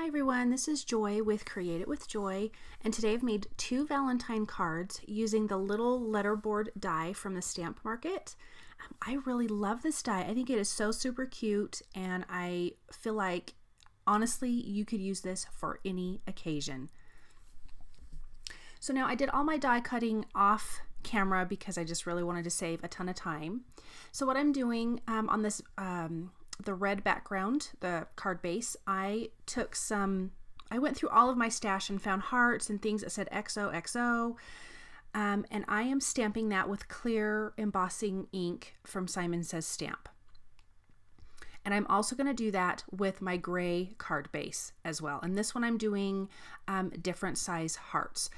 Hi everyone, this is Joy with Create It with Joy, and today I've made 2 Valentine cards using the little letterboard die from the stamp market. I really love this die. I think it is so super cute, and I feel like honestly you could use this for any occasion. So now I did all my die cutting off camera because I just really wanted to save a ton of time. So what I'm doing on this the red background, the card base, I went through all of my stash and found hearts and things that said XOXO, and I am stamping that with clear embossing ink from Simon Says Stamp. And I'm also going to do that with my gray card base as well. And this one I'm doing different size hearts.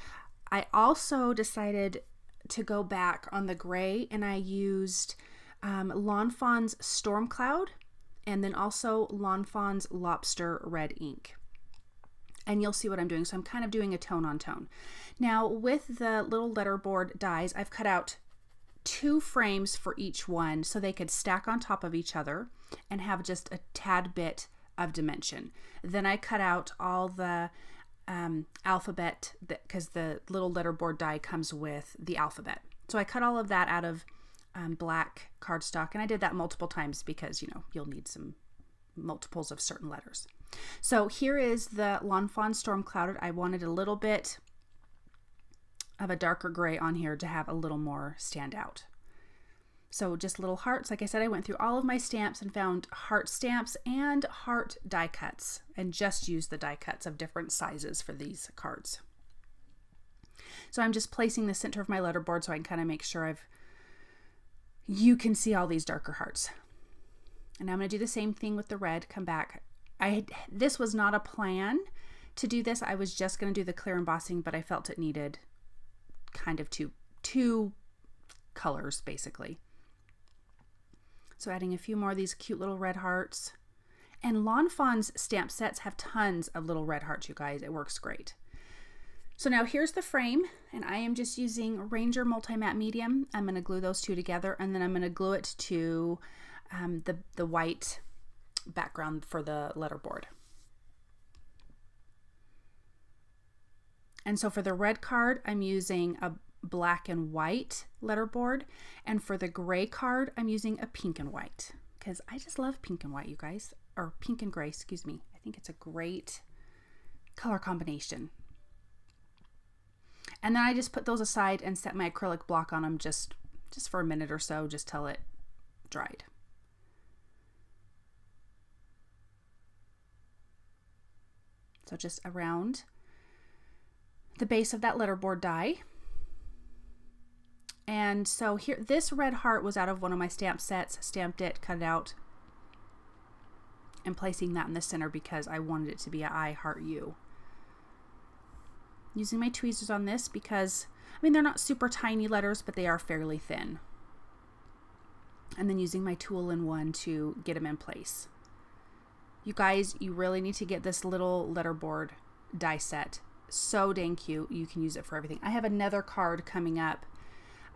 I also decided to go back on the gray, and I used Lawn Fawn's Storm Cloud, and then also Lawn Fawn's Lobster red ink. And you'll see what I'm doing. So I'm kind of doing a tone on tone. Now with the little letterboard dies, I've cut out 2 frames for each one so they could stack on top of each other and have just a tad bit of dimension. Then I cut out all the alphabet, because the little letterboard die comes with the alphabet. So I cut all of that out of black cardstock, and I did that multiple times because you'll need some multiples of certain letters. So here is the Lawn Fawn Storm Clouded. I wanted a little bit of a darker gray on here to have a little more stand out. So just little hearts. Like I said, I went through all of my stamps and found heart stamps and heart die cuts, and just used the die cuts of different sizes for these cards. So I'm just placing the center of my letterboard so I can kind of make sure you can see all these darker hearts. And I'm going to do the same thing with the red. Come back. This was not a plan to do this. I was just going to do the clear embossing, but I felt it needed kind of two colors basically. So adding a few more of these cute little red hearts. And Lawn Fawn's stamp sets have tons of little red hearts, you guys. It works great. So now here's the frame, and I am just using Ranger Multi-Matte Medium. I'm going to glue those 2 together, and then I'm going to glue it to the white background for the letterboard. And so for the red card, I'm using a black and white letterboard, and for the gray card, I'm using a pink and white, because I just love pink and white, you guys, or pink and gray, excuse me. I think it's a great color combination. And then I just put those aside and set my acrylic block on them just for a minute or so, just till it dried. So just around the base of that letterboard die. And so here, this red heart was out of one of my stamp sets, stamped it, cut it out, and placing that in the center because I wanted it to be a I heart you. Using my tweezers on this because, they're not super tiny letters, but they are fairly thin. And then using my tool in one to get them in place. You guys, you really need to get this little letterboard die set. So dang cute. You can use it for everything. I have another card coming up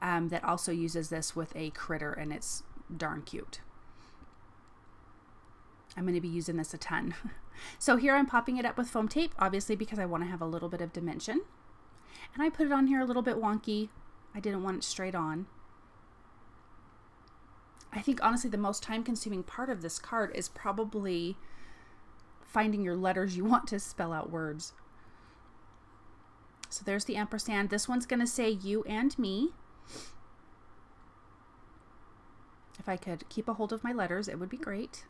that also uses this with a critter, and it's darn cute. I'm going to be using this a ton. So here I'm popping it up with foam tape, obviously because I want to have a little bit of dimension. And I put it on here a little bit wonky. I didn't want it straight on. I think honestly the most time-consuming part of this card is probably finding your letters you want to spell out words. So there's the ampersand. This one's going to say you and me. If I could keep a hold of my letters, it would be great.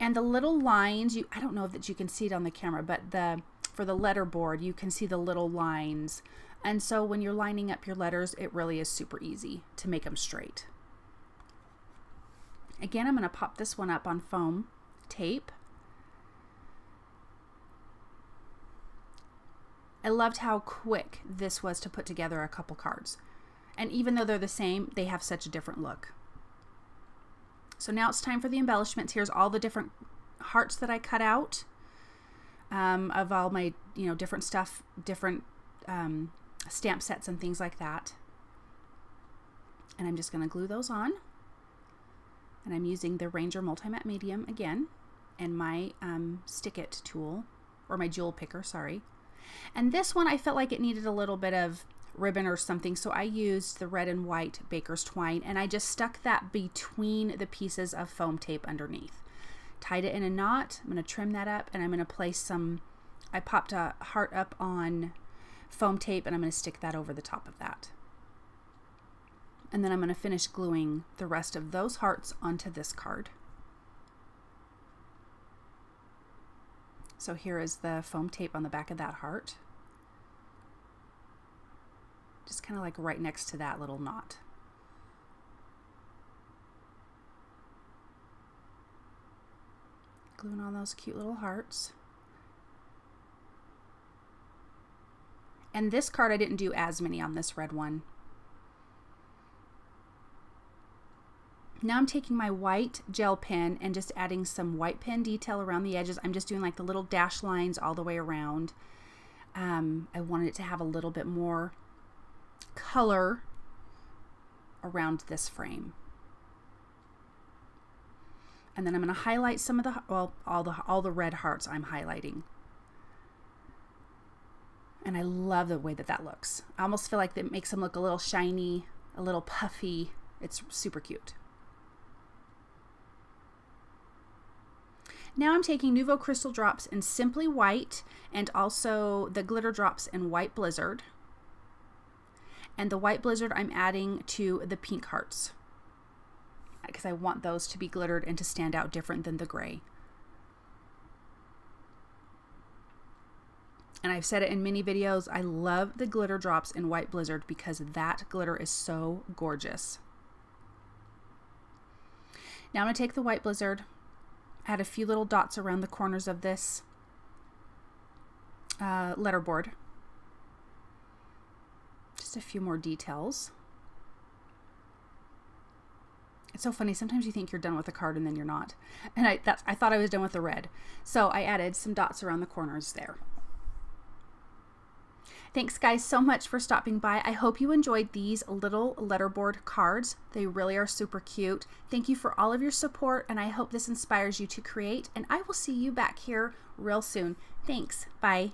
And the little lines, I don't know that you can see it on the camera, but for the letterboard, you can see the little lines. And so when you're lining up your letters, it really is super easy to make them straight. Again, I'm going to pop this one up on foam tape. I loved how quick this was to put together a couple cards. And even though they're the same, they have such a different look. So now it's time for the embellishments. Here's all the different hearts that I cut out of all my, different stuff, different stamp sets and things like that. And I'm just going to glue those on. And I'm using the Ranger Multi-Matte Medium again, and my Stick It tool, or my jewel picker, sorry. And this one I felt like it needed a little bit of ribbon or something, so I used the red and white baker's twine, and I just stuck that between the pieces of foam tape underneath. Tied it in a knot. I'm going to trim that up, and I'm going to place some, I popped a heart up on foam tape, and I'm going to stick that over the top of that. And then I'm going to finish gluing the rest of those hearts onto this card. So here is the foam tape on the back of that heart. Just kind of like right next to that little knot. Gluing on those cute little hearts. And this card I didn't do as many on this red one. Now I'm taking my white gel pen and just adding some white pen detail around the edges. I'm just doing like the little dash lines all the way around. I wanted it to have a little bit more color around this frame. And then I'm going to highlight some of the, well, all the red hearts I'm highlighting. And I love the way that that looks. I almost feel like that makes them look a little shiny, a little puffy. It's super cute. Now I'm taking Nuvo Crystal Drops in Simply White and also the Glitter Drops in White Blizzard. And the White Blizzard I'm adding to the pink hearts because I want those to be glittered and to stand out different than the gray. And I've said it in many videos, I love the glitter drops in White Blizzard because that glitter is so gorgeous. Now I'm going to take the White Blizzard, add a few little dots around the corners of this letterboard. Just a few more details. It's so funny, sometimes you think you're done with a card and then you're not. And I thought I was done with the red. So I added some dots around the corners there. Thanks guys so much for stopping by. I hope you enjoyed these little letterboard cards. They really are super cute. Thank you for all of your support, and I hope this inspires you to create, and I will see you back here real soon. Thanks. Bye.